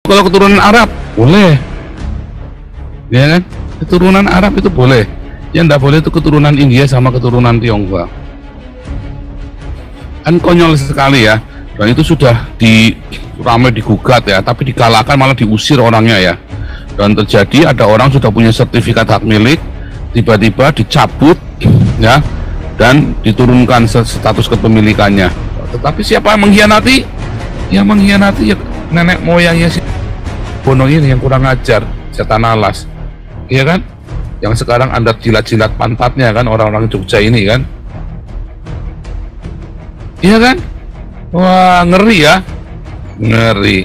Kalau keturunan Arab boleh, ya kan? Keturunan Arab itu boleh. Yang tidak boleh itu keturunan India sama keturunan Tionghoa. Kan konyol sekali ya. Dan itu sudah ramai digugat ya, tapi dikalahkan malah diusir orangnya ya. Dan terjadi ada orang sudah punya sertifikat hak milik, tiba-tiba dicabut ya, dan diturunkan status kepemilikannya. Tetapi siapa yang mengkhianati? Yang mengkhianati ya nenek moyangnya si Bono ini yang kurang ajar, setan alas, iya kan? Yang sekarang Anda jilat-jilat pantatnya kan orang-orang Jogja ini kan? Iya kan? Wah, ngeri ya, ngeri.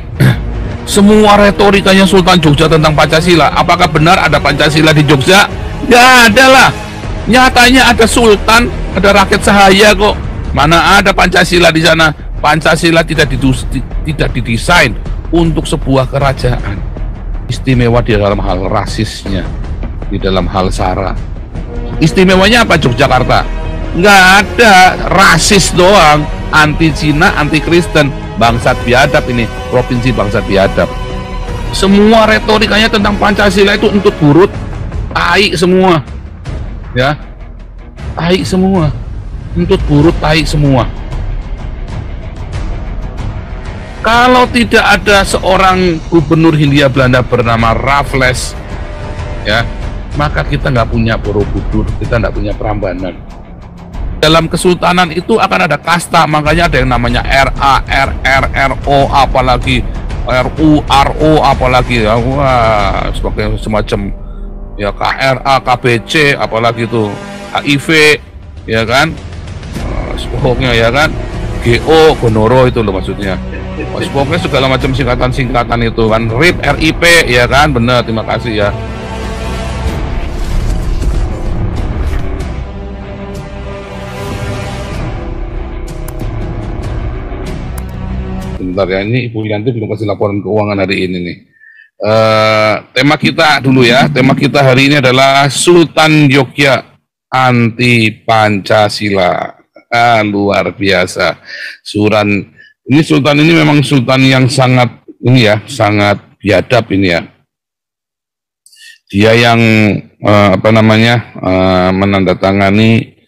Semua retorikanya Sultan Jogja tentang Pancasila, apakah benar ada Pancasila di Jogja? Nggak ada lah. Nyatanya ada Sultan, ada rakyat sahaya kok. Mana ada Pancasila di sana? Pancasila tidak didesain untuk sebuah kerajaan. Istimewa di dalam hal rasisnya, di dalam hal SARA. Istimewanya apa Yogyakarta? Nggak ada, rasis doang, anti Cina, anti Kristen, bangsat biadab ini, provinsi bangsat biadab. Semua retorikanya tentang Pancasila itu untuk burut, tai semua, ya, tai semua, untuk burut, tai semua. Kalau tidak ada seorang gubernur Hindia Belanda bernama Raffles, ya, maka kita nggak punya Borobudur, kita nggak punya Prambanan. Dalam kesultanan itu akan ada kasta, makanya ada yang namanya RA, RR, RO, apalagi RU, RO, apalagi ya, wah, sebagai semacam ya KRA, KBC, apalagi itu HIV, ya kan, pokoknya ya kan, GO, Gonoro itu loh maksudnya. Pokoknya segala macam singkatan-singkatan itu kan, RIP, RIP, ya kan, benar, terima kasih ya. Bentar ya, ini Ibu Yanti belum kasih laporan keuangan hari ini nih. Tema kita dulu ya, tema kita hari ini adalah Sultan Jogja anti Pancasila. Luar biasa. Sultan ini memang sultan yang sangat ini ya, sangat biadab ini ya. Dia yang menandatangani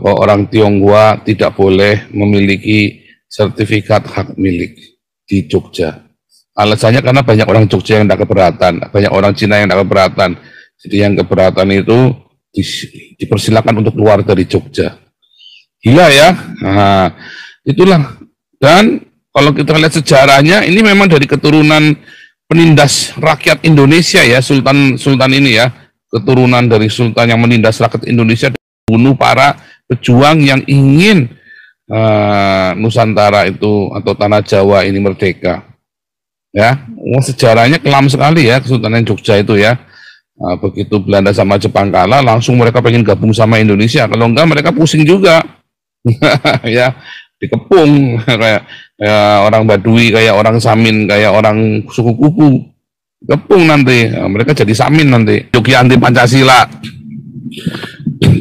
orang Tionghoa tidak boleh memiliki sertifikat hak milik di Jogja. Alasannya karena banyak orang Jogja yang tidak keberatan, banyak orang Cina yang tidak keberatan. Jadi yang keberatan itu dipersilakan untuk keluar dari Jogja. Gila ya, nah, itulah. Dan kalau kita lihat sejarahnya, ini memang dari keturunan penindas rakyat Indonesia ya, Sultan ini ya, keturunan dari Sultan yang menindas rakyat Indonesia, bunuh para pejuang yang ingin Nusantara itu atau tanah Jawa ini merdeka. Ya, sejarahnya kelam sekali ya Kesultanan Jogja itu ya. Begitu Belanda sama Jepang kalah, langsung mereka pengen gabung sama Indonesia. Kalau enggak mereka pusing juga. Ya, dikepung kayak orang Baduy, kayak orang Samin, kayak orang suku Kupu. Kepung nanti, mereka jadi Samin nanti. Jogja anti Pancasila.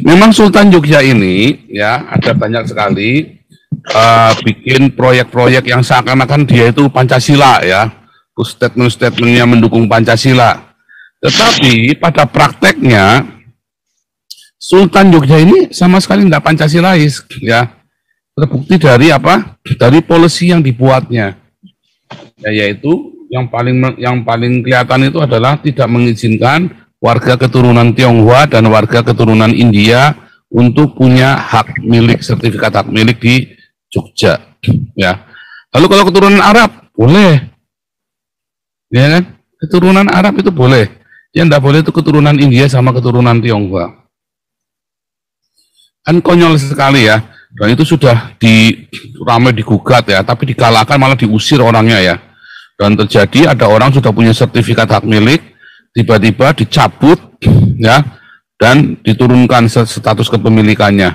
Memang Sultan Jogja ini ya ada banyak sekali bikin proyek-proyek yang seakan-akan dia itu Pancasila ya, statement-statementnya mendukung Pancasila. Tetapi pada prakteknya Sultan Jogja ini sama sekali tidak Pancasilais ya. Terbukti dari apa? Dari polisi yang dibuatnya. Ya, yaitu yang paling kelihatan itu adalah tidak mengizinkan warga keturunan Tionghoa dan warga keturunan India untuk punya hak milik, sertifikat hak milik di Jogja, ya. Lalu kalau keturunan Arab boleh, ya kan? Keturunan Arab itu boleh. Yang tidak boleh itu keturunan India sama keturunan Tionghoa. Kan konyol sekali ya. Dan itu sudah ramai digugat ya, tapi dikalahkan malah diusir orangnya ya. Dan terjadi ada orang sudah punya sertifikat hak milik, tiba-tiba dicabut ya, dan diturunkan status kepemilikannya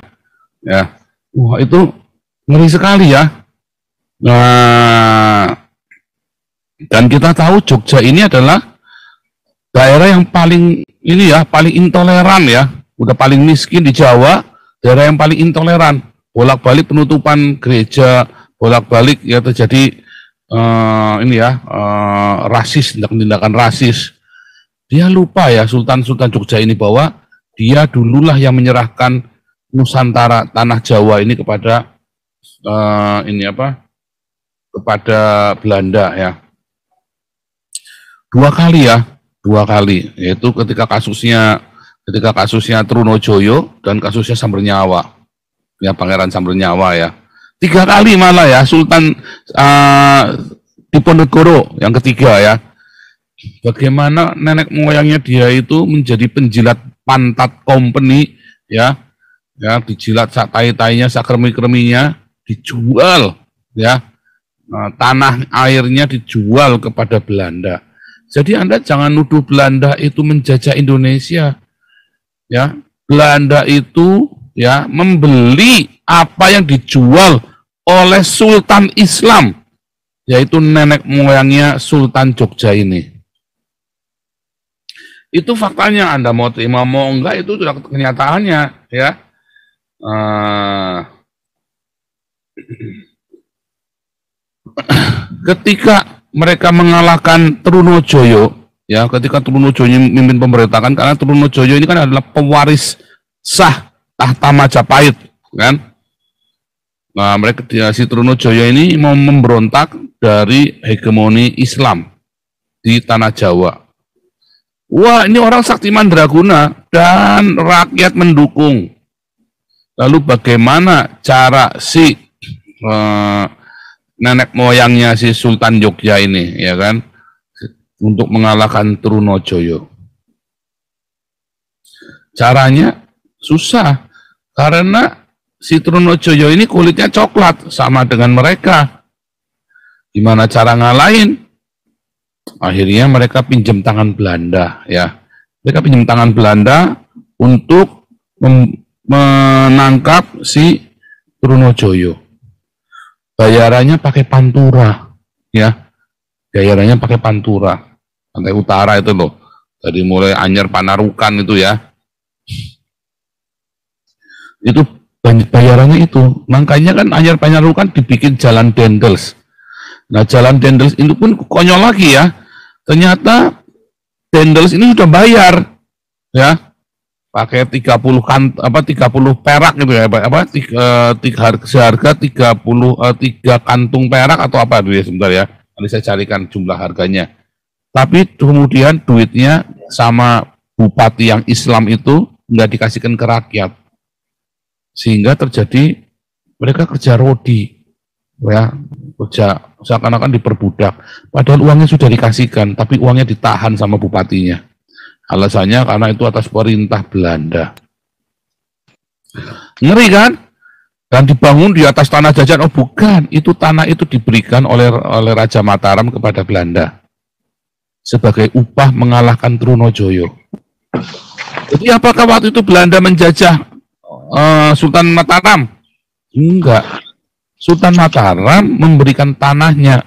ya. Wah, itu ngeri sekali ya. Nah, dan kita tahu Jogja ini adalah daerah yang paling ini ya, paling intoleran ya. Udah paling miskin di Jawa, daerah yang paling intoleran. Bolak-balik penutupan gereja, bolak-balik ya terjadi rasis, tindakan rasis. Dia lupa ya Sultan Jogja ini bahwa dia dululah yang menyerahkan Nusantara, tanah Jawa ini kepada kepada Belanda ya. Dua kali, yaitu ketika kasusnya Trunojoyo dan kasusnya Sambernyawa, ya Pangeran Sambernyawa ya. 3 kali malah ya Sultan Diponegoro yang ketiga ya. Bagaimana nenek moyangnya dia itu menjadi penjilat pantat company ya, dijilat sak tai-tainya, sak kremi-kreminya, dijual ya, tanah airnya dijual kepada Belanda. Jadi Anda jangan nuduh Belanda itu menjajah Indonesia ya. Belanda itu ya membeli apa yang dijual oleh Sultan Islam, yaitu nenek moyangnya Sultan Jogja ini. Itu faktanya, Anda mau terima mau enggak itu sudah kenyataannya ya. Ketika mereka mengalahkan Trunojoyo ya, ketika Trunojoyo memimpin pemberontakan, karena Trunojoyo ini kan adalah pewaris sah tahta Majapahit kan. Nah, si Trunojoyo ini mau memberontak dari hegemoni Islam di tanah Jawa. Wah, ini orang sakti mandraguna dan rakyat mendukung. Lalu bagaimana cara si nenek moyangnya si Sultan Jogja ini, ya kan, untuk mengalahkan Trunojoyo? Caranya susah, karena si Trunojoyo ini kulitnya coklat sama dengan mereka. Gimana cara ngalahin? Akhirnya mereka pinjam tangan Belanda ya. Mereka pinjam tangan Belanda untuk menangkap si Trunojoyo. Bayarannya pakai pantura ya. Bayarannya pakai pantura. Pantai Utara itu loh. Dari mulai Anyar Panarukan itu ya. Itu bayarannya itu. Makanya kan Anyar Panarukan dibikin jalan Dendels. Nah, jalan Dendels itu pun konyol lagi ya. Ternyata Dendels ini sudah bayar ya. Pakai 30 perak gitu ya. Seharga 3 kantung perak atau apa dulu ya, sebentar ya. Nanti saya carikan jumlah harganya. Tapi kemudian duitnya sama bupati yang Islam itu nggak dikasihkan ke rakyat. Sehingga terjadi mereka kerja rodi. Ya, kerja seakan-akan diperbudak. Padahal uangnya sudah dikasihkan, tapi uangnya ditahan sama bupatinya. Alasannya karena itu atas perintah Belanda. Ngeri kan? Dan dibangun di atas tanah jajan. Oh bukan, itu tanah itu diberikan oleh Raja Mataram kepada Belanda sebagai upah mengalahkan Trunojoyo. Jadi apakah waktu itu Belanda menjajah Sultan Mataram? Enggak. Sultan Mataram memberikan tanahnya,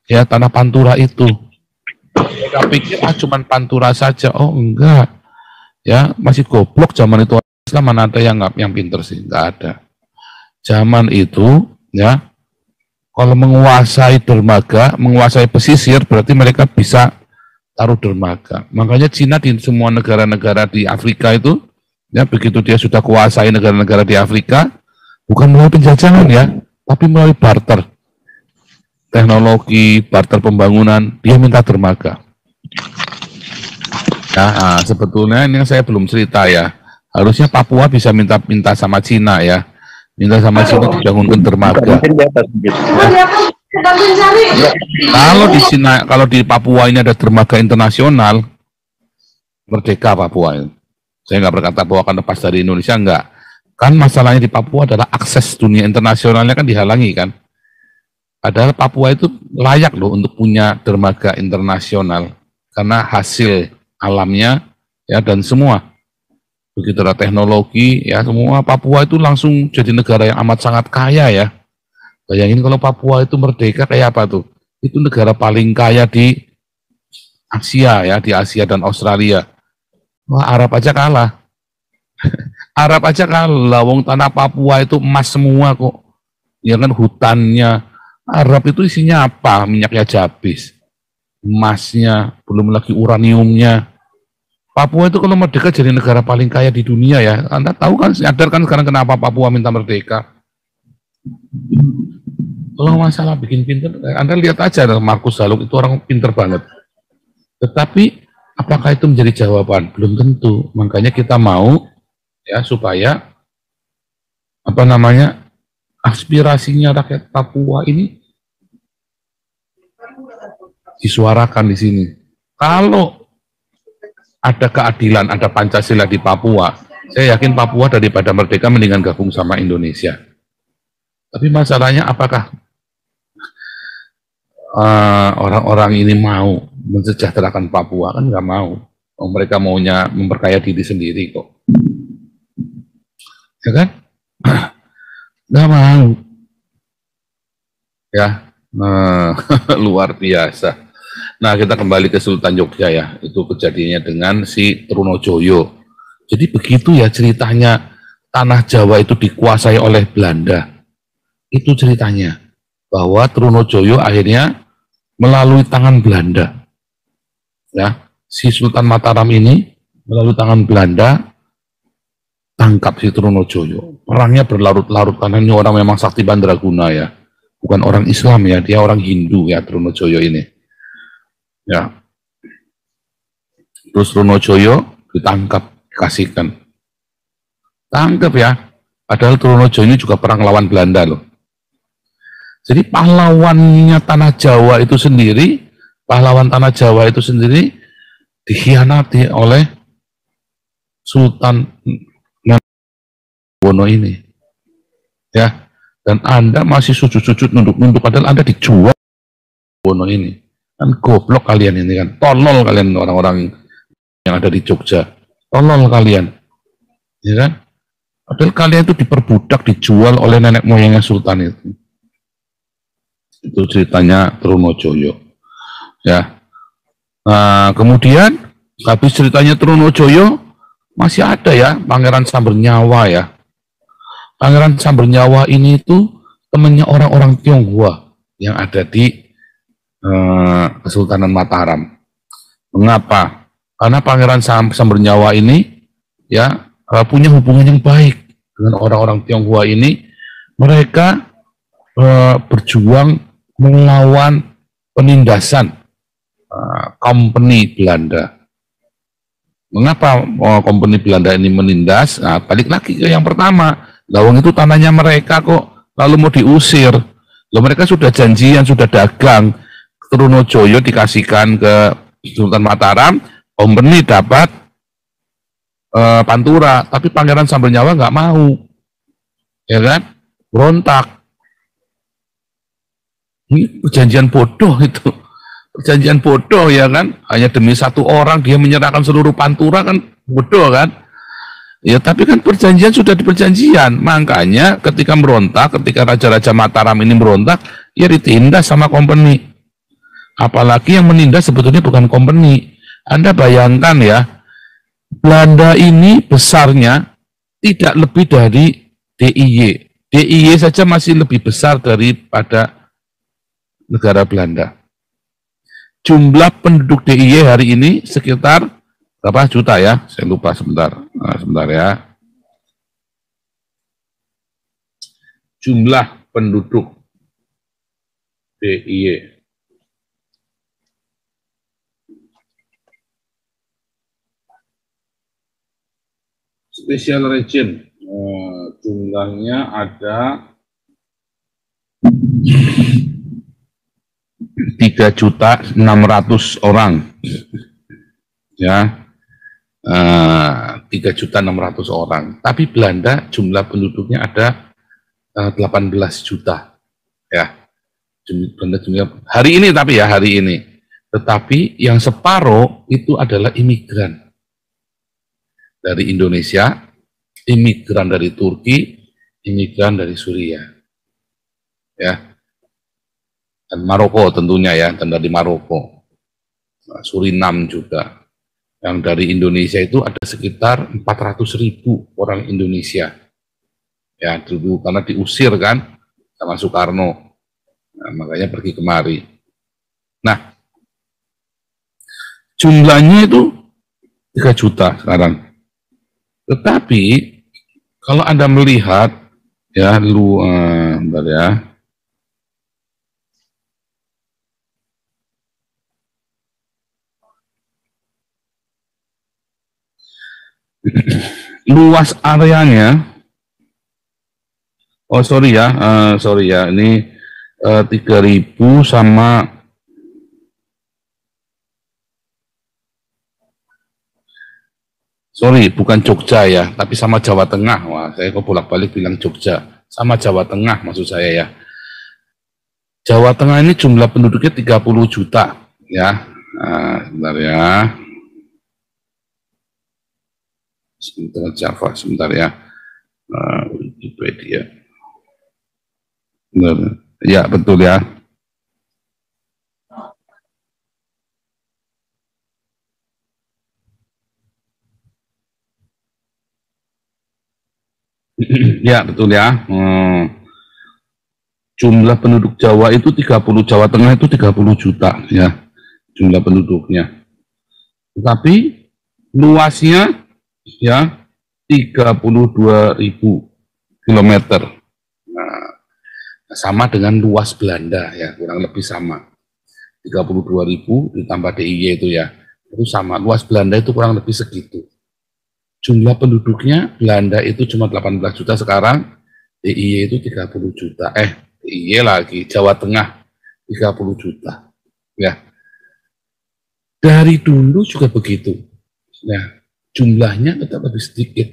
ya tanah Pantura itu. Mereka pikir cuman Pantura saja. Oh enggak, ya masih goblok zaman itu. Islam mana ada yang pinter sih, enggak ada. Zaman itu, ya kalau menguasai dermaga, menguasai pesisir, berarti mereka bisa taruh dermaga. Makanya Cina di semua negara-negara di Afrika itu, ya begitu dia sudah kuasai negara-negara di Afrika, bukan melalui penjajahan ya, tapi melalui barter, teknologi, barter pembangunan, dia minta dermaga. Nah, sebetulnya ini saya belum cerita ya, harusnya Papua bisa minta sama Cina ya, minta sama Cina dibangunkan dermaga. Kalau di Papua ini ada dermaga internasional, merdeka Papua ini. Saya nggak berkata bahwa akan lepas dari Indonesia, enggak. Kan masalahnya di Papua adalah akses dunia internasionalnya kan dihalangi kan. Padahal Papua itu layak loh untuk punya dermaga internasional karena hasil alamnya ya dan semua. Begitu ada teknologi ya semua, Papua itu langsung jadi negara yang amat sangat kaya ya. Bayangin kalau Papua itu merdeka kayak apa tuh? Itu negara paling kaya di Asia ya, di Asia dan Australia. Wah, Arab aja kalah. Arab aja kalah, wong tanah Papua itu emas semua kok. Ya kan hutannya, Arab itu isinya apa? Minyaknya aja habis, emasnya, belum lagi uraniumnya. Papua itu kalau merdeka jadi negara paling kaya di dunia ya. Anda tahu kan, sadar kan sekarang kenapa Papua minta merdeka? Kalau masalah bikin pinter, Anda lihat aja Markus Haluk itu orang pinter banget. Tetapi apakah itu menjadi jawaban? Belum tentu. Makanya kita mau ya supaya apa namanya aspirasinya rakyat Papua ini disuarakan di sini. Kalau ada keadilan, ada Pancasila di Papua, saya yakin Papua daripada merdeka mendingan gabung sama Indonesia. Tapi masalahnya apakah orang-orang ini mau mensejahterakan Papua? Kan nggak mau. Mereka maunya memperkaya diri sendiri kok. Ya kan? Nggak mau. Ya, luar biasa. Nah, kita kembali ke Sultan Jogja ya. Itu kejadiannya dengan si Trunojoyo. Jadi begitu ya ceritanya, tanah Jawa itu dikuasai oleh Belanda. Itu ceritanya. Bahwa Trunojoyo akhirnya melalui tangan Belanda. Ya, si Sultan Mataram ini melalui tangan Belanda tangkap si Trunojoyo. Perangnya berlarut-larut karena ini orang memang sakti bandraguna ya. Bukan orang Islam ya, dia orang Hindu ya Trunojoyo ini. Ya. Terus Trunojoyo ditangkap, dikasihkan. Tangkap ya. Padahal Trunojoyo ini juga perang lawan Belanda loh. Jadi pahlawannya tanah Jawa itu sendiri, pahlawan tanah Jawa itu sendiri dikhianati oleh Sultan Wono ini. Ya. Dan Anda masih sujud-sujud nunduk-nunduk padahal Anda dijual Wono ini. Kan goblok kalian ini kan. Tolol kalian orang-orang yang ada di Jogja. Tolol kalian. Ya kan? Padahal kalian itu diperbudak, dijual oleh nenek moyangnya Sultan itu. Itu ceritanya Trunojoyo. Ya. Nah, kemudian habis ceritanya Trunojoyo masih ada ya Pangeran Sambernyawa ya. Pangeran Sambernyawa ini itu temannya orang-orang Tionghoa yang ada di Kesultanan Mataram. Mengapa? Karena Pangeran Sambernyawa ini ya punya hubungan yang baik dengan orang-orang Tionghoa ini. Mereka berjuang melawan penindasan company Belanda. Mengapa company Belanda ini menindas? Nah, balik lagi ke yang pertama. Lawang itu tanahnya mereka kok, lalu mau diusir. Lalu mereka sudah janjian, sudah dagang. Trunojoyo dikasihkan ke Sultan Mataram, company dapat Pantura, tapi Pangeran Sambernyawa nggak mau, ya kan? Berontak. Ini perjanjian bodoh itu, perjanjian bodoh ya kan? Hanya demi satu orang dia menyerahkan seluruh Pantura kan bodoh kan? Ya tapi kan perjanjian sudah di perjanjian, makanya ketika merontak, ketika Raja-Raja Mataram ini merontak, ya ditindas sama company. Apalagi yang menindas sebetulnya bukan company. Anda bayangkan ya, Belanda ini besarnya tidak lebih dari DIY. DIY saja masih lebih besar daripada negara Belanda. Jumlah penduduk DIY hari ini sekitar berapa juta ya? Saya lupa sebentar. Nah, sebentar ya. Jumlah penduduk DIY. Special region. Jumlahnya ada 3.600.000 orang. Ya. 3.600.000 orang. Tapi Belanda jumlah penduduknya ada 18 juta. Ya. Jumlah hari ini tapi ya hari ini. Tetapi yang separuh itu adalah imigran dari Indonesia, imigran dari Turki, imigran dari Suriah. Ya. Dan Maroko tentunya ya, dan dari Maroko. Surinam juga. Yang dari Indonesia itu ada sekitar 400.000 orang Indonesia. Ya, dulu karena diusir kan sama Soekarno. Nah, makanya pergi kemari. Nah, jumlahnya itu 3 juta sekarang. Tetapi kalau Anda melihat ya, bentar ya. Luas areanya, oh sorry ya, ini 3.000 sama, sorry bukan Jogja ya, tapi sama Jawa Tengah. Wah, saya kok bolak-balik bilang Jogja, sama Jawa Tengah maksud saya ya. Jawa Tengah ini jumlah penduduknya 30 juta ya. Nah, sebentar ya. Sebentar ya. Wikipedia. Benar. Ya, betul ya. Ya, betul ya. Jumlah penduduk Jawa itu 30, Jawa Tengah itu 30 juta ya, jumlah penduduknya. Tetapi luasnya ya 32.000 kilometer. Nah, sama dengan luas Belanda ya, kurang lebih sama. 32.000 ditambah DIY itu ya, itu sama. Luas Belanda itu kurang lebih segitu. Jumlah penduduknya Belanda itu cuma 18 juta sekarang, DIY itu 30 juta. DIY lagi, Jawa Tengah 30 juta. Ya. Dari dulu juga begitu. Nah, jumlahnya tetap lebih sedikit.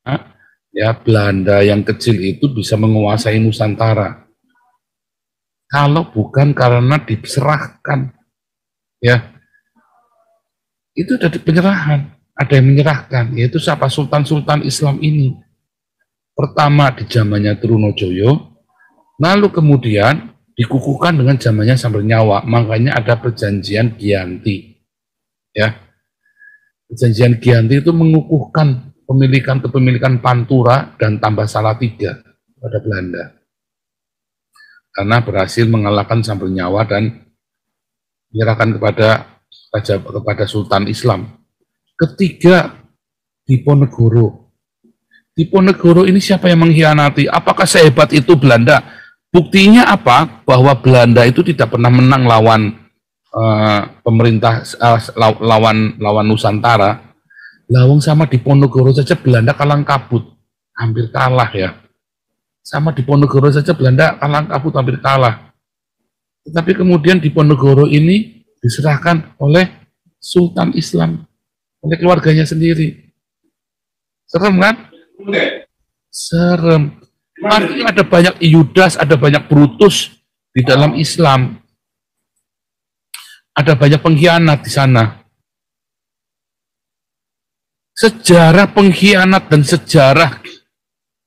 Nah, ya, Belanda yang kecil itu bisa menguasai Nusantara. Kalau bukan karena diserahkan, ya, itu dari penyerahan. Ada yang menyerahkan, yaitu siapa? Sultan-sultan Islam ini. Pertama di zamannya Trunojoyo, lalu kemudian dikukuhkan dengan zamannya Sambernyawa. Makanya ada perjanjian Giyanti. Ya, perjanjian Giyanti itu mengukuhkan kepemilikan Pantura dan Tambah Salatiga pada Belanda. Karena berhasil mengalahkan Sambernyawa dan menyerahkan kepada Sultan Islam. Ketiga, Diponegoro. Diponegoro ini siapa yang mengkhianati? Apakah sehebat itu Belanda? Buktinya apa? Bahwa Belanda itu tidak pernah menang lawan pemerintah, lawan Nusantara. Lawang sama Diponegoro saja Belanda kalang kabut, hampir kalah ya. Sama Diponegoro saja Belanda kalang kabut, hampir kalah. Tetapi kemudian Diponegoro ini diserahkan oleh Sultan Islam, oleh keluarganya sendiri. Serem kan? Serem. Artinya ada banyak Yudas, ada banyak Brutus di dalam Islam. Ada banyak pengkhianat di sana. Sejarah pengkhianat dan sejarah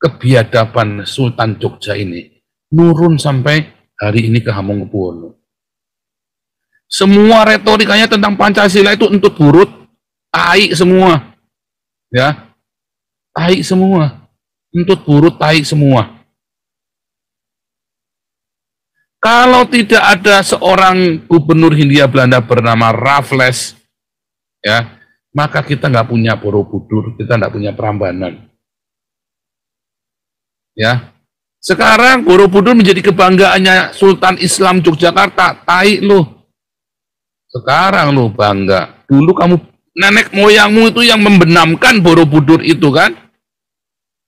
kebiadaban Sultan Jogja ini nurun sampai hari ini ke Hamengkubuwono. Semua retorikanya tentang Pancasila itu untuk burut, tai semua. Ya. Tai semua. Untuk burut, tai semua. Kalau tidak ada seorang gubernur Hindia Belanda bernama Raffles, ya, maka kita nggak punya Borobudur, kita nggak punya Prambanan. Ya, sekarang Borobudur menjadi kebanggaannya Sultan Islam Yogyakarta, tai loh. Sekarang lo bangga. Dulu kamu, nenek moyangmu itu yang membenamkan Borobudur itu kan.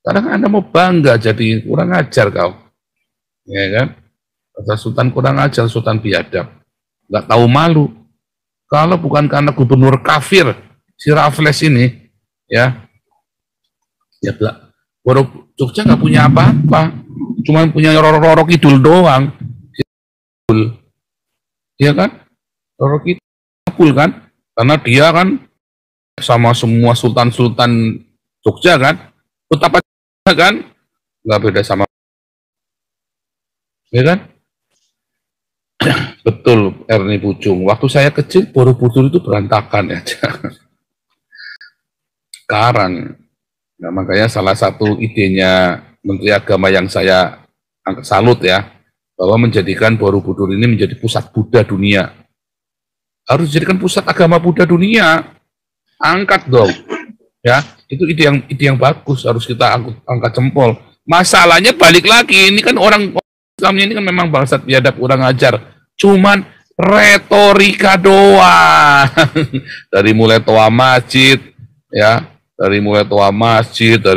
Sekarang Anda mau bangga, jadi kurang ajar kau. Ya kan? Kata Sultan kurang ajar, Sultan biadab. Nggak tahu malu. Kalau bukan karena gubernur kafir, si Raffles ini, ya Jogja nggak punya apa-apa. Cuma punya Roro Kidul doang. Ya kan? Roro Kidul kan, karena dia kan sama semua sultan-sultan Jogja kan, betapa kan, nggak beda sama, ya kan? Betul, Erni Pucung. Waktu saya kecil, Borobudur itu berantakan ya. Sekarang, nah, makanya salah satu idenya Menteri Agama yang saya salut ya, bahwa menjadikan Borobudur ini menjadi pusat Buddha dunia. Harus dijadikan pusat agama Buddha dunia. Angkat dong. Ya, itu ide yang bagus, harus kita angkat jempol. Masalahnya balik lagi, ini kan orang Islamnya ini kan memang bangsat biadab, kurang ajar. Cuman retorika doang. Dari mulai toa masjid, ya, dari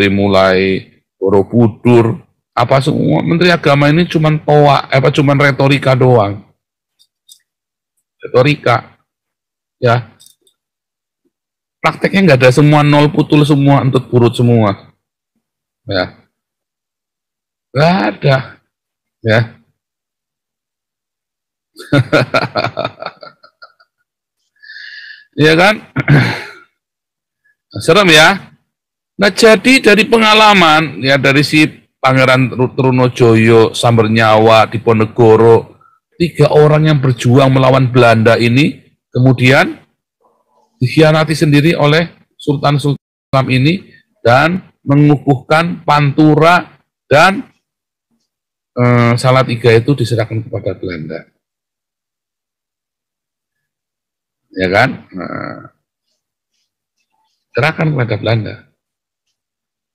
mulai Borobudur, apa semua Menteri Agama ini cuman cuman retorika doang. Retorika, ya. Prakteknya nggak ada semua, nol putul semua, entut purut semua, ya. Nggak ada, ya. Iya kan? Serem ya. Nah, jadi dari pengalaman ya, dari si Pangeran Trunojoyo Sambernyawa Diponegoro, 3 orang yang berjuang melawan Belanda ini kemudian dikhianati sendiri oleh Sultan-Sultan ini dan mengukuhkan Pantura, dan Salatiga itu diserahkan kepada Belanda. Ya kan? Serahkan kepada Belanda.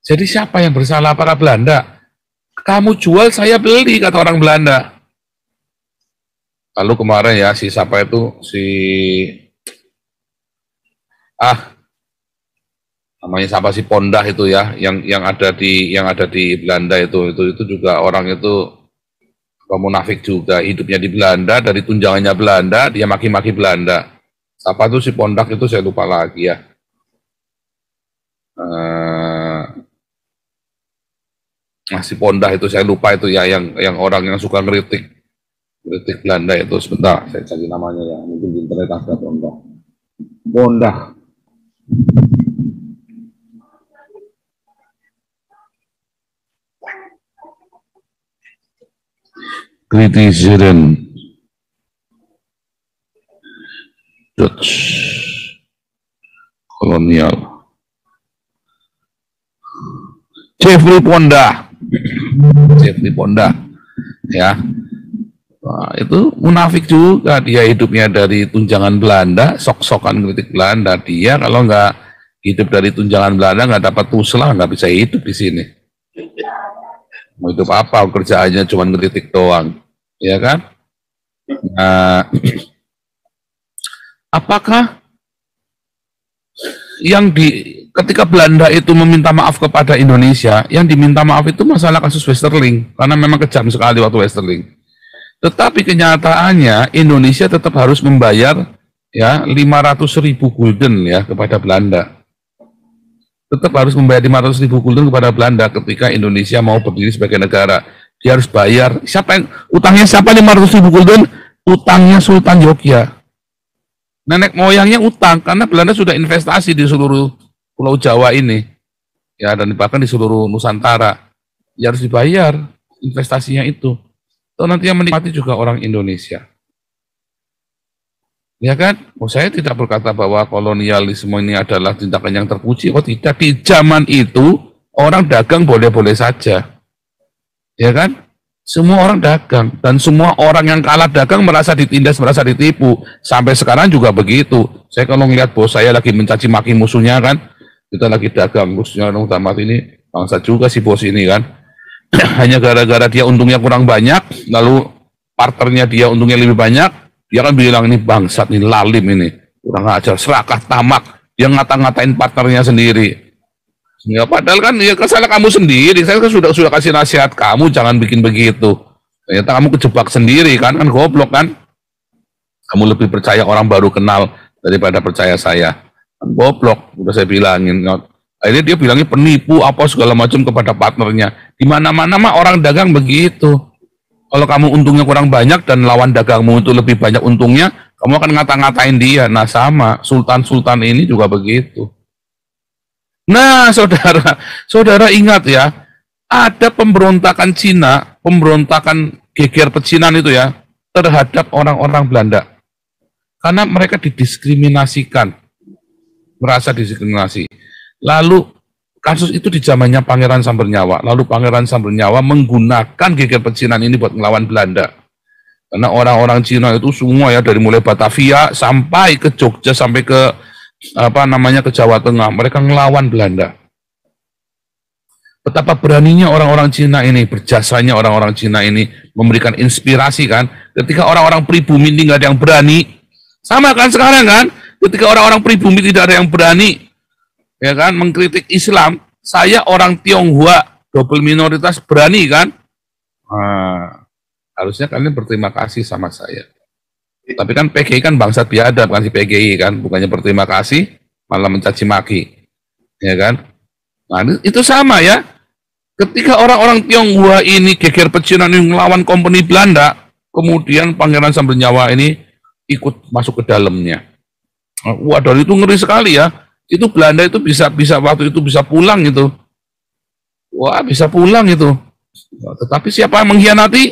Jadi siapa yang bersalah? Para Belanda. Kamu jual, saya beli, kata orang Belanda. Lalu kemarin ya, si siapa itu, namanya siapa, si Pondah itu ya, yang ada di Belanda itu juga orang itu munafik juga, hidupnya di Belanda, dari tunjangannya Belanda, dia maki-maki Belanda. Siapa tuh si Pondah itu, saya lupa lagi ya. Si Pondah itu saya lupa itu ya, yang orang yang suka kritik Belanda itu. Sebentar, saya cari namanya ya, mungkin di internet ada Pondah. Kritisieren Dutch kolonial. Jeffrey Pondah ya. Nah, itu munafik juga, dia hidupnya dari tunjangan Belanda, sok-sokan kritik Belanda. Dia kalau nggak hidup dari tunjangan Belanda, nggak dapat tuslah, nggak bisa hidup di sini. Mau hidup apa, kerjaannya cuma kritik doang, ya kan? Nah, apakah ketika Belanda itu meminta maaf kepada Indonesia, yang diminta maaf itu masalah kasus Westerling, karena memang kejam sekali waktu Westerling. Tetapi kenyataannya Indonesia tetap harus membayar ya 500.000 gulden ya kepada Belanda. Tetap harus membayar 500.000 gulden kepada Belanda ketika Indonesia mau berdiri sebagai negara. Dia harus bayar. Utangnya siapa 500.000 gulden? Utangnya Sultan Yogyakarta. Nenek moyangnya utang, karena Belanda sudah investasi di seluruh Pulau Jawa ini, ya, dan bahkan di seluruh Nusantara. Ya harus dibayar investasinya itu. Atau nanti yang menikmati juga orang Indonesia. Ya kan? Saya tidak berkata bahwa kolonialisme ini adalah tindakan yang terpuji. Tidak. Di zaman itu orang dagang boleh-boleh saja. Ya kan? Semua orang dagang, dan semua orang yang kalah dagang merasa ditindas, merasa ditipu. Sampai sekarang juga begitu. Saya kalau ngelihat bos saya lagi mencaci maki musuhnya kan, kita lagi dagang, musuhnya orang tamat ini, bangsa juga si bos ini kan. Hanya gara-gara dia untungnya kurang banyak, lalu partnernya dia untungnya lebih banyak, dia kan bilang ini bangsat, ini lalim ini, kurang ajar, serakah, tamak. Dia ngata-ngatain partnernya sendiri. Ya, padahal kan ya salah kamu sendiri. Saya kan sudah kasih nasihat, kamu jangan bikin begitu. Ternyata kamu kejebak sendiri kan goblok kan. Kamu lebih percaya orang baru kenal daripada percaya saya. Kan goblok, udah saya bilangin. Akhirnya dia bilangnya penipu apa segala macam kepada partnernya. Di mana-mana mah orang dagang begitu. Kalau kamu untungnya kurang banyak dan lawan dagangmu itu lebih banyak untungnya, kamu akan ngata-ngatain dia. Nah, sama sultan-sultan ini juga begitu. Nah, saudara ingat ya, ada pemberontakan Cina, pemberontakan geger pecinan itu ya, terhadap orang-orang Belanda. Karena mereka didiskriminasikan, merasa diskriminasi. Lalu kasus itu di zamannya Pangeran Sambernyawa. Lalu Pangeran Sambernyawa menggunakan geger pecinan ini buat melawan Belanda. Karena orang-orang Cina itu semua ya, dari mulai Batavia sampai ke Jogja, sampai ke ke Jawa Tengah, mereka ngelawan Belanda. Betapa beraninya orang-orang Cina ini, berjasanya orang-orang Cina ini memberikan inspirasi kan. Ketika orang-orang pribumi tidak ada yang berani, sama kan sekarang kan, ketika orang-orang pribumi tidak ada yang berani, ya kan, mengkritik Islam, saya orang Tionghoa, double minoritas, berani kan? Harusnya kalian berterima kasih sama saya. Tapi kan PGI kan bangsat biadab kan, si PGI kan, bukannya berterima kasih, malah mencaci maki, ya kan? Nah itu sama ya, ketika orang-orang Tionghoa ini geger pecinan yang melawan kompeni Belanda, kemudian Pangeran Sambernyawa ini ikut masuk ke dalamnya. Waduh, itu ngeri sekali ya. Itu Belanda itu bisa waktu itu bisa pulang itu. Wah, bisa pulang itu. Tetapi siapa yang mengkhianati?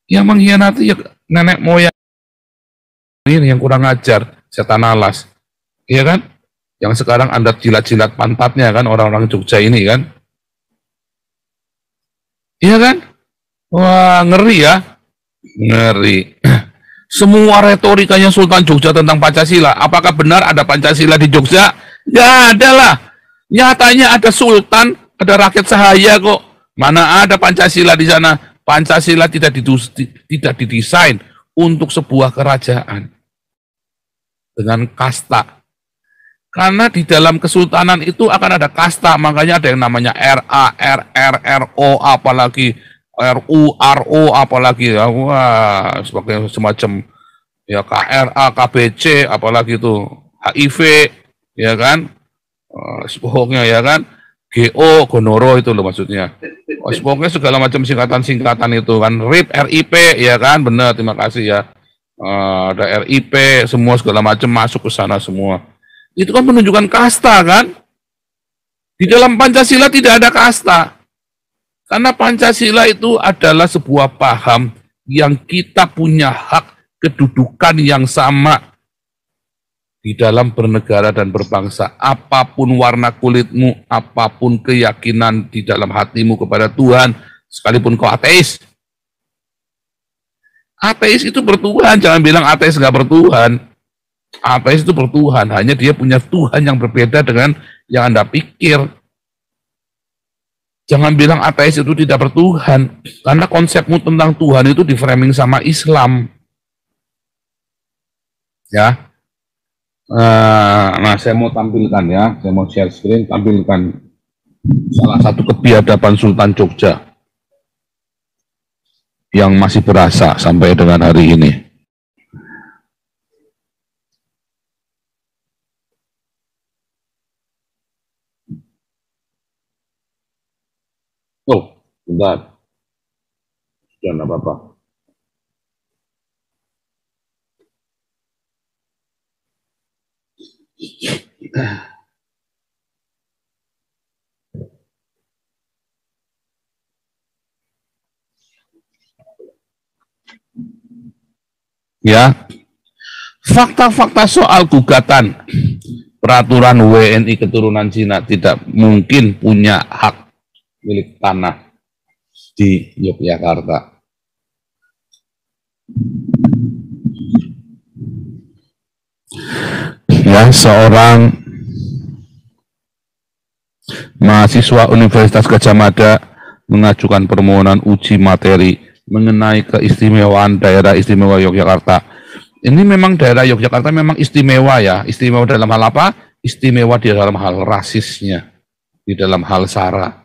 Yang mengkhianati ya nenek moyang ini yang kurang ajar, setan alas. Iya kan? Yang sekarang Anda jilat-jilat pantatnya kan, orang-orang Jogja ini kan. Iya kan? Wah, ngeri ya. Ngeri. Semua retorikanya Sultan Jogja tentang Pancasila. Apakah benar ada Pancasila di Jogja? Ya ada lah. Nyatanya ada sultan, ada rakyat sahaya kok. Mana ada Pancasila di sana? Pancasila tidak didesain untuk sebuah kerajaan dengan kasta. Karena di dalam kesultanan itu akan ada kasta, makanya ada yang namanya RA, RR, RO, apalagi RU, RO, apalagi ya, wah, sebagai semacam ya KRA, KBC, apalagi itu HIV. Ya kan, pokoknya ya kan, GO, Gonoro itu loh maksudnya. Pokoknya segala macam singkatan-singkatan itu kan, RIP, RIP, ya kan, benar, terima kasih ya. Ada RIP, semua segala macam masuk ke sana semua. Itu kan menunjukkan kasta kan. Di dalam Pancasila tidak ada kasta. Karena Pancasila itu adalah sebuah paham yang kita punya hak kedudukan yang sama di dalam bernegara dan berbangsa. Apapun warna kulitmu, apapun keyakinan di dalam hatimu kepada Tuhan, sekalipun kau ateis. Ateis itu bertuhan, jangan bilang ateis nggak bertuhan. Ateis itu bertuhan, hanya dia punya Tuhan yang berbeda dengan yang Anda pikir. Jangan bilang ateis itu tidak bertuhan, karena konsepmu tentang Tuhan itu di framing sama Islam. Ya. Nah, saya mau tampilkan ya, saya mau share screen, tampilkan salah satu kebiadaban Sultan Jogja yang masih berasa sampai dengan hari ini. Oh, bentar. Jangan apa-apa. Ya, fakta-fakta soal gugatan peraturan WNI keturunan Cina tidak mungkin punya hak milik tanah di Yogyakarta. Ya, seorang mahasiswa Universitas Gadjah Mada mengajukan permohonan uji materi mengenai keistimewaan daerah istimewa Yogyakarta. Ini memang daerah Yogyakarta memang istimewa ya. Istimewa dalam hal apa? Istimewa di dalam hal rasisnya, di dalam hal SARA.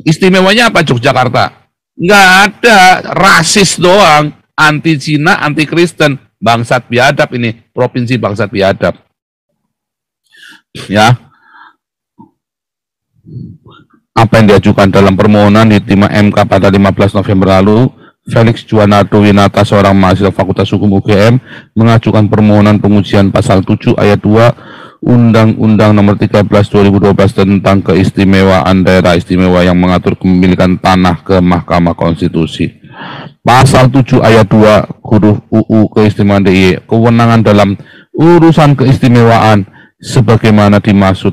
Istimewanya apa Yogyakarta? Nggak ada, rasis doang, anti Cina, anti Kristen, bangsat biadab ini, provinsi bangsat biadab. Ya, apa yang diajukan dalam permohonan diterima MK pada 15 November lalu, Felix Juanardo Winata, seorang mahasiswa Fakultas Hukum UGM, mengajukan permohonan pengujian pasal 7 ayat 2 Undang-Undang Nomor 13 2012 tentang keistimewaan daerah istimewa yang mengatur kepemilikan tanah ke Mahkamah Konstitusi. Pasal 7 ayat 2 huruf UU keistimewaan DIY, kewenangan dalam urusan keistimewaan sebagaimana dimaksud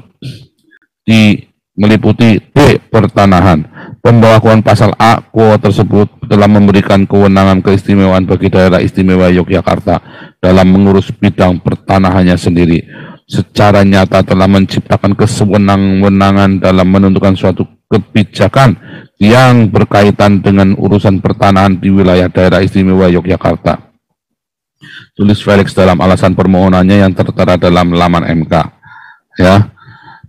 di meliputi D. Pertanahan. Pemberlakuan pasal A KUO tersebut telah memberikan kewenangan keistimewaan bagi daerah istimewa Yogyakarta dalam mengurus bidang pertanahannya sendiri. Secara nyata telah menciptakan kesewenang-wenangan dalam menentukan suatu kebijakan yang berkaitan dengan urusan pertanahan di wilayah daerah istimewa Yogyakarta. Tulis Felix dalam alasan permohonannya yang tertera dalam laman MK. Ya.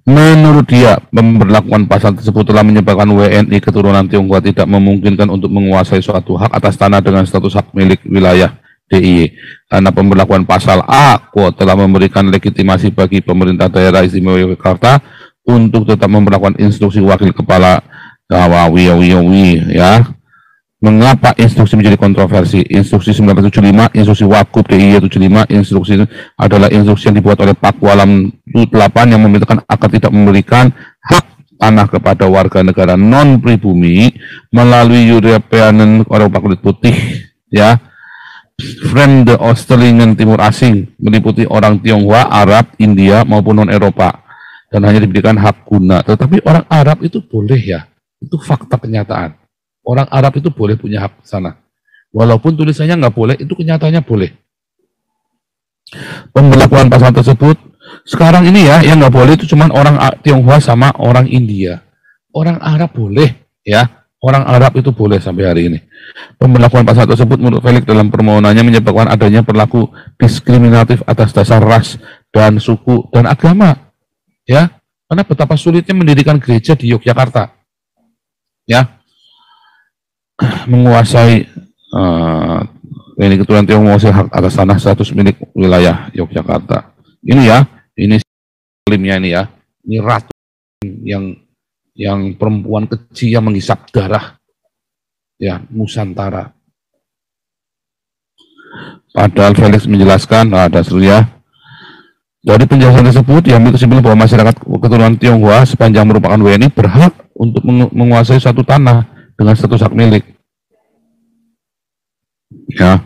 Menurut dia, pemberlakuan pasal tersebut telah menyebabkan WNI keturunan Tionghoa tidak memungkinkan untuk menguasai suatu hak atas tanah dengan status hak milik wilayah DIY. Karena pemberlakuan pasal A KUO telah memberikan legitimasi bagi pemerintah daerah istimewa Yogyakarta untuk tetap memperlakukan instruksi wakil kepala ya. Mengapa instruksi menjadi kontroversi? Instruksi 1975, instruksi Wagub DIY 75, instruksi adalah instruksi yang dibuat oleh Pakualam 8 yang memerintahkan agar tidak memberikan hak tanah kepada warga negara non-pribumi melalui European orang kulit putih, ya. Friend the Australian Timur asing meliputi orang Tionghoa, Arab, India maupun non-Eropa dan hanya diberikan hak guna. Tetapi orang Arab itu boleh ya, itu fakta kenyataan. Orang Arab itu boleh punya hak sana. Walaupun tulisannya nggak boleh, itu kenyataannya boleh. Pemberlakuan pasal tersebut, sekarang ini ya, yang nggak boleh itu cuma orang Tionghoa sama orang India. Orang Arab boleh, ya. Orang Arab itu boleh sampai hari ini. Pemberlakuan pasal tersebut menurut Felix dalam permohonannya menyebabkan adanya perilaku diskriminatif atas dasar ras dan suku dan agama. Ya, karena betapa sulitnya mendirikan gereja di Yogyakarta. Ya. Menguasai ini keturunan Tionghoa menguasai hak atas tanah status milik wilayah Yogyakarta. Ini ya, ini klaimnya ini ya, ini ratu yang perempuan kecil yang menghisap darah, ya Nusantara. Padahal Felix menjelaskan, ada ya. Dari penjelasan tersebut diambil kesimpulan bahwa masyarakat keturunan Tionghoa sepanjang merupakan WNI berhak untuk menguasai suatu tanah dengan status hak milik. Ya.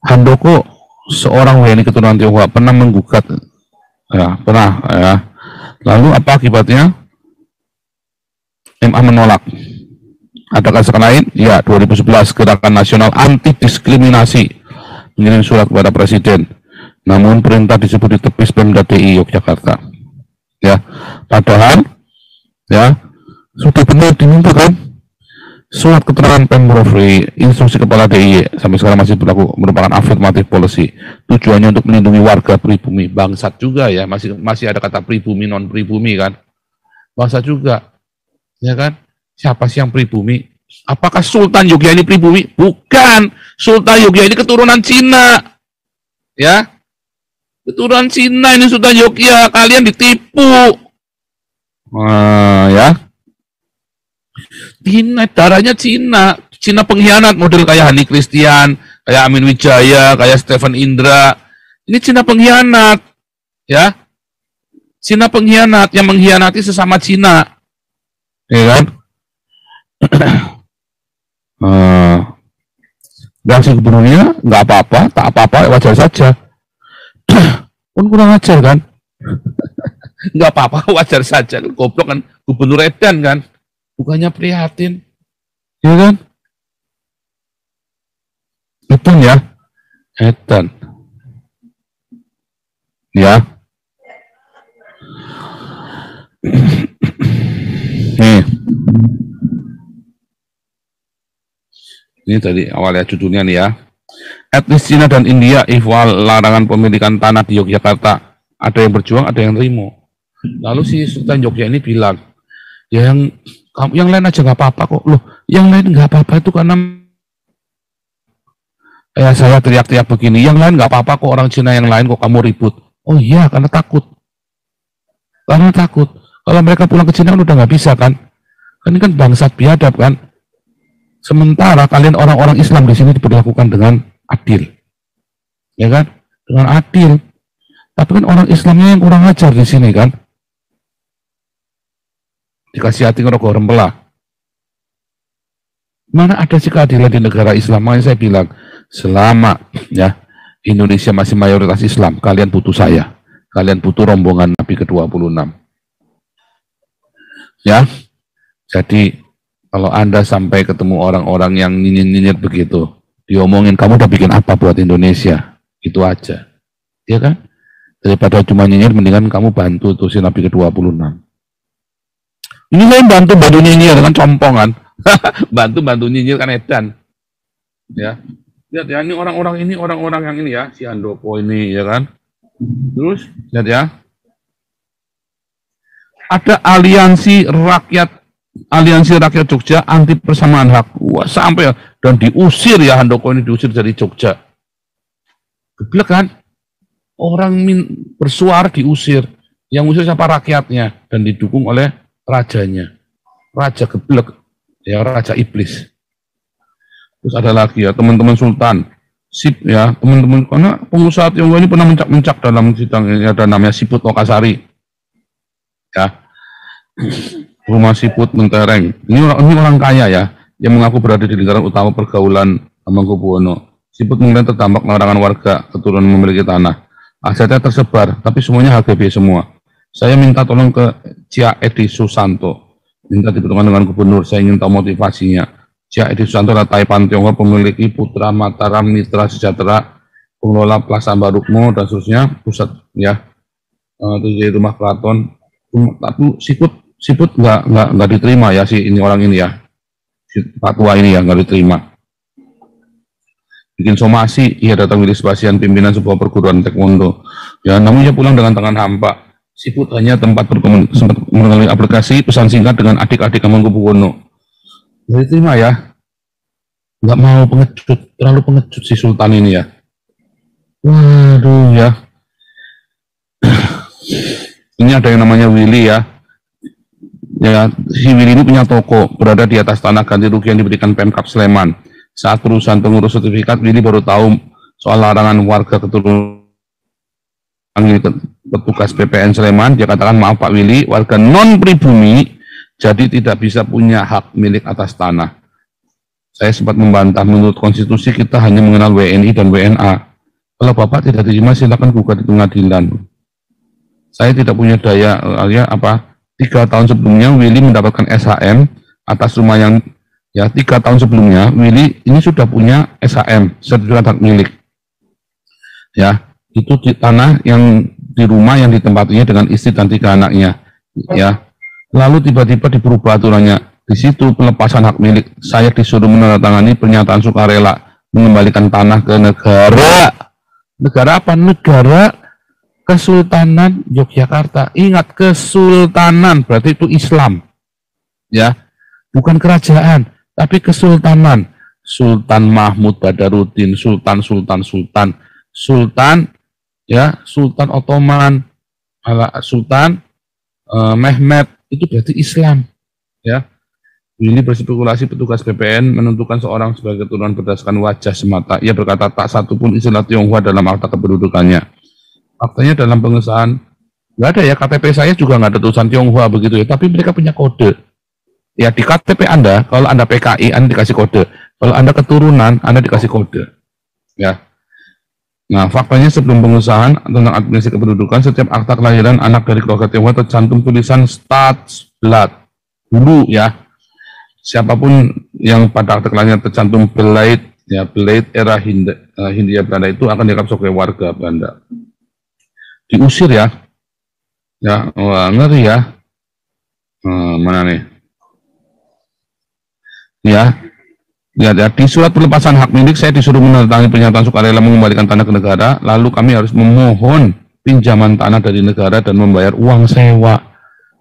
Handoko, seorang WNI keturunan Tionghoa, pernah menggugat, ya, pernah, ya. Lalu apa akibatnya? MA menolak. Adakah kata lain? Ya, 2011 Gerakan Nasional Anti Diskriminasi mengirim surat kepada Presiden. Namun perintah disebut ditepis Pemda DIY Yogyakarta. Ya, padahal, ya, sudah benar diminta kan? Surat keterangan Pemprov instruksi kepala DIY sampai sekarang masih berlaku, merupakan affirmative policy. Tujuannya untuk melindungi warga pribumi. Bangsat juga ya, masih ada kata pribumi non pribumi kan? Bangsat juga, ya kan? Siapa sih yang pribumi? Apakah Sultan Yogyakarta ini pribumi? Bukan. Sultan Yogyakarta ini keturunan Cina, ya? Keturunan Cina ini Sultan Yogyakarta. Kalian ditipu, ya? Cina, darahnya Cina, Cina pengkhianat model kayak Hani Christian, kayak Amin Wijaya, kayak Stephen Indra. Ini Cina pengkhianat, ya. Cina pengkhianat yang mengkhianati sesama Cina, ya kan? Reaksi gubernurnya nggak apa-apa, tak apa-apa, wajar saja. Pun kurang ajar kan? Nggak apa-apa, wajar saja. Goblok kan, Gubernur Edan kan? Bukannya prihatin, ya kan? Edan ya, Edan, ya. Nih, ini tadi awalnya judulnya nih ya. Etnis Cina dan India ihwal larangan pemilikan tanah di Yogyakarta. Ada yang berjuang, ada yang terima. Lalu si Sultan Yogyakarta ini bilang, ya yang lain aja nggak apa-apa kok. Loh, yang lain nggak apa-apa itu karena ya saya teriak-teriak begini. Yang lain nggak apa-apa kok, orang Cina yang lain kok kamu ribut. Oh iya, karena takut. Karena takut. Kalau mereka pulang ke Cina kan udah nggak bisa kan? Ini kan bangsat biadab kan? Sementara kalian orang-orang Islam di sini diperlakukan dengan adil, ya kan? Dengan adil. Tapi kan orang Islamnya yang kurang ajar di sini kan? Dikasih hati ngerokok rempelah. Mana ada sih keadilan di negara Islam? Makanya saya bilang, selama ya Indonesia masih mayoritas Islam, kalian butuh saya. kalian butuh rombongan Nabi ke-26. Ya, jadi kalau Anda sampai ketemu orang-orang yang nyinyir-nyinyir begitu, diomongin kamu udah bikin apa buat Indonesia, itu aja, ya kan? Daripada cuma nyinyir, mendingan kamu bantu tuh si Nabi ke-26. Ini saya bantu nyinyir kan compongan, bantu nyinyir kan edan, ya. Lihat ya, ini orang-orang yang ini ya, si Handoko ini, ya kan? Terus lihat ya, ada aliansi rakyat Jogja anti persamaan hak. Wah, sampai dan diusir ya, Handoko ini diusir dari Jogja. Geblek kan? Orang bersuara diusir. Yang usir siapa? Rakyatnya, dan didukung oleh rajanya. Raja geblek, ya, raja iblis. Terus ada lagi ya, teman-teman Sultan. Sip ya, teman-teman, karena pengusaha Tionghoa ini pernah mencak-mencak dalam sidang ini, ada namanya Siput Lokasari. Ya, rumah Siput Mentereng. Ini orang kaya ya, yang mengaku berada di lingkaran utama pergaulan Hamengkubuwono. Siput kemudian terdampak larangan warga keturunan memiliki tanah. Asetnya tersebar, tapi semuanya HGB semua. Saya minta tolong ke Cia Edi Susanto, minta dipertemukan dengan gubernur. Saya ingin tahu motivasinya. Cia Edi Susanto adalah Taipan Tionghoa, memiliki putra Mataram Mitra Sejahtera, pengelola Plaza Barukmo dan seterusnya, pusat ya, itu jadi rumah keraton. Tapi siput nggak diterima ya, si ini orang ini ya, si Pak Tua ini ya nggak diterima. Bikin somasi, ia datang di Spasian pimpinan sebuah perguruan taekwondo. Ya, namun ia pulang dengan tangan hampa. Siput hanya tempat sempat mengalami aplikasi pesan singkat dengan adik-adik Hamengkubuwono. Nggak diterima ya, nggak mau, pengecut, terlalu pengecut si Sultan ini ya. Waduh ya. Ini ada yang namanya Willy ya. Ya, si Willy ini punya toko berada di atas tanah ganti rugi yang diberikan Pemkab Sleman. Saat perusahaan pengurus sertifikat, Willy baru tahu soal larangan warga keturunan petugas PPN Sleman. Dia katakan, maaf Pak Willy, warga non pribumi jadi tidak bisa punya hak milik atas tanah. Saya sempat membantah, menurut konstitusi kita hanya mengenal WNI dan WNA. Kalau Bapak tidak terima, silakan gugat di pengadilan. Saya tidak punya daya, 3 tahun sebelumnya Willy mendapatkan SHM atas rumah yang, ya 3 tahun sebelumnya Willy ini sudah punya SHM, sertifikat hak milik. Ya, itu di tanah yang di rumah yang ditempatinya dengan istri dan 3 anaknya. Ya, lalu tiba-tiba diperubah aturannya. Di situ pelepasan hak milik, saya disuruh menandatangani pernyataan sukarela mengembalikan tanah ke negara. Negara apa? Negara Kesultanan Yogyakarta. Ingat, kesultanan berarti itu Islam. Ya, bukan kerajaan, tapi kesultanan. Sultan Mahmud Badaruddin, Sultan ya, Sultan Ottoman, Sultan Mehmet, itu berarti Islam. Ya. Ini berspekulasi petugas BPN menentukan seorang sebagai keturunan berdasarkan wajah semata. Ia berkata tak satu pun istilah Tionghoa dalam akta kependudukannya. Faktanya dalam pengesahan nggak ada ya, KTP saya juga nggak ada tulisan Tionghoa begitu ya, tapi mereka punya kode. Ya, di KTP Anda, kalau Anda PKI, Anda dikasih kode. Kalau Anda keturunan, Anda dikasih kode. Ya. Nah, faktanya sebelum pengesahan tentang administrasi kependudukan, setiap akta kelahiran anak dari keluarga Tionghoa tercantum tulisan Staatsblad. Dulu ya, siapapun yang pada akta kelahiran tercantum Beleid, ya Beleid era Hindia Belanda itu akan dianggap sebagai warga Belanda. Diusir ya. Ya, wah, ngeri ya. Mana nih? Ya, di surat pelepasan hak milik saya disuruh menandatangani pernyataan sukarela mengembalikan tanah ke negara, lalu kami harus memohon pinjaman tanah dari negara dan membayar uang sewa.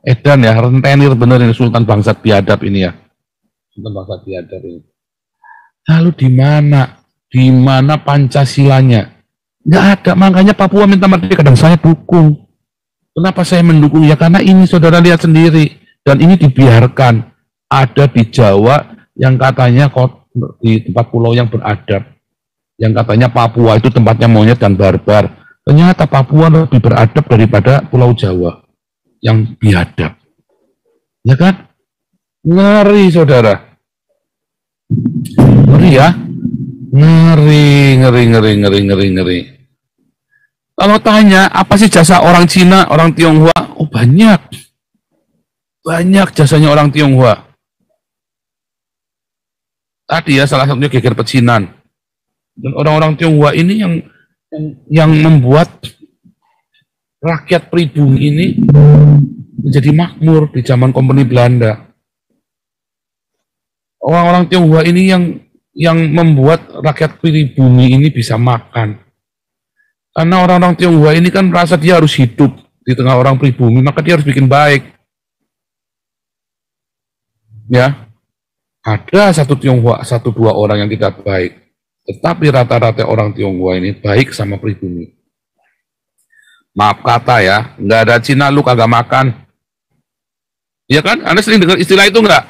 Edan ya, rentenir bener ini Sultan bangsat biadab ini ya. Sultan bangsat biadab ini. Lalu di mana Pancasilanya? Nggak ada, makanya Papua minta merdeka dan saya dukung. Kenapa saya mendukung? Ya karena ini saudara lihat sendiri, dan ini dibiarkan ada di Jawa yang katanya di tempat pulau yang beradab, yang katanya Papua itu tempatnya monyet dan barbar. Ternyata Papua lebih beradab daripada Pulau Jawa yang biadab. Ya kan? Ngeri saudara. Ngeri ya. Ngeri. Kalau tanya, apa sih jasa orang Cina, orang Tionghoa? Oh banyak. Banyak jasanya orang Tionghoa. Tadi ya salah satunya geger pecinan. Dan orang-orang Tionghoa ini yang membuat rakyat pribumi ini menjadi makmur di zaman kompeni Belanda. Orang-orang Tionghoa ini yang membuat rakyat pribumi ini bisa makan. Karena orang-orang Tionghoa ini kan merasa dia harus hidup di tengah orang pribumi, maka dia harus bikin baik. Ya, ada satu Tionghoa, satu dua orang yang tidak baik. Tetapi rata-rata orang Tionghoa ini baik sama pribumi. Maaf kata ya, nggak ada Cina lu kagak makan. Iya kan? Anda sering dengar istilah itu nggak?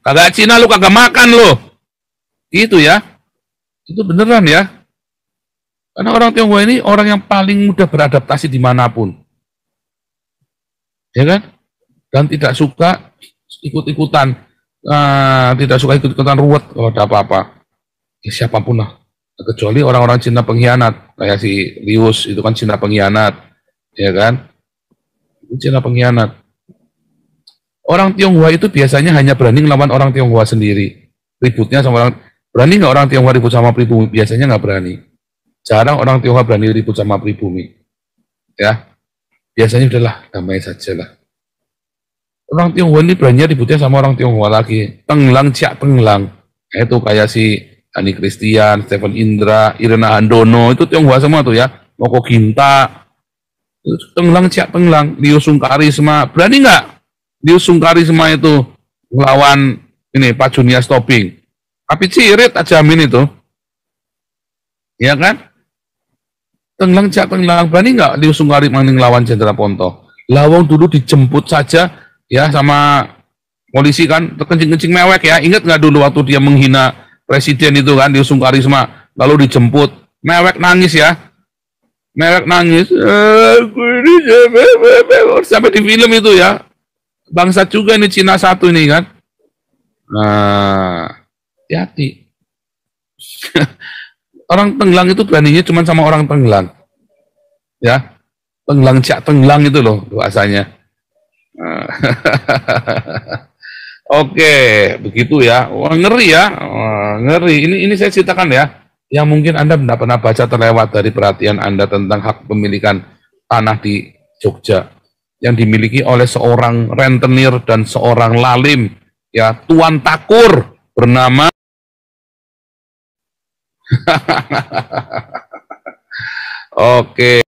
Kagak Cina lu kagak makan lo. Itu ya. Itu beneran ya. Karena orang Tionghoa ini orang yang paling mudah beradaptasi dimanapun. Ya kan? Dan tidak suka ikut-ikutan. Tidak suka ikut-ikutan ruwet kalau ada apa-apa. Ya, siapapun lah. Kecuali orang-orang Cina pengkhianat. Kayak si Lius, itu kan Cina pengkhianat. Ya kan? Itu Cina pengkhianat. Orang Tionghoa itu biasanya hanya berani melawan orang Tionghoa sendiri. Ributnya sama orang, berani nggak orang Tionghoa ribut sama pribumi? Biasanya nggak berani. Jarang orang Tionghoa berani ribut sama pribumi. Ya, biasanya udahlah, damai saja lah. Orang Tionghoa ini berani ributnya sama orang Tionghoa lagi. Tenglang, ciak tenglang. Itu kayak si Ani Christian, Stephen Indra, Irena Handono, itu Tionghoa semua tuh ya. Moko Ginta, tenglang, ciak tenglang. Lio Sungkarisma, berani nggak? Lio Sungkarisma itu melawan ini Pak Junior Stopping. Tapi cirit aja jamin itu. Ya kan? Tenglang cak tenglang, berani nggak Lio Sungkarisma lawan Jenderal Ponto? Lawang dulu dijemput saja ya sama polisi kan, terkencing-kencing mewek ya. Ingat nggak dulu waktu dia menghina presiden itu kan, Lio Sungkarisma, lalu dijemput, mewek nangis ya. Mewek nangis. Sampai di film itu ya. Bangsat juga ini Cina satu ini kan. Nah, hati-hati. Orang tenglang itu beraninya cuma sama orang tenglang. Ya, tenglang cak tenglang itu loh bahasanya. Oke, begitu ya. Wah, ngeri ya. Ngeri. Ini saya ceritakan ya. Yang mungkin Anda tidak pernah baca terlewat dari perhatian Anda tentang hak pemilikan tanah di Jogja yang dimiliki oleh seorang rentenir dan seorang lalim, ya, Tuan Takur bernama Oke.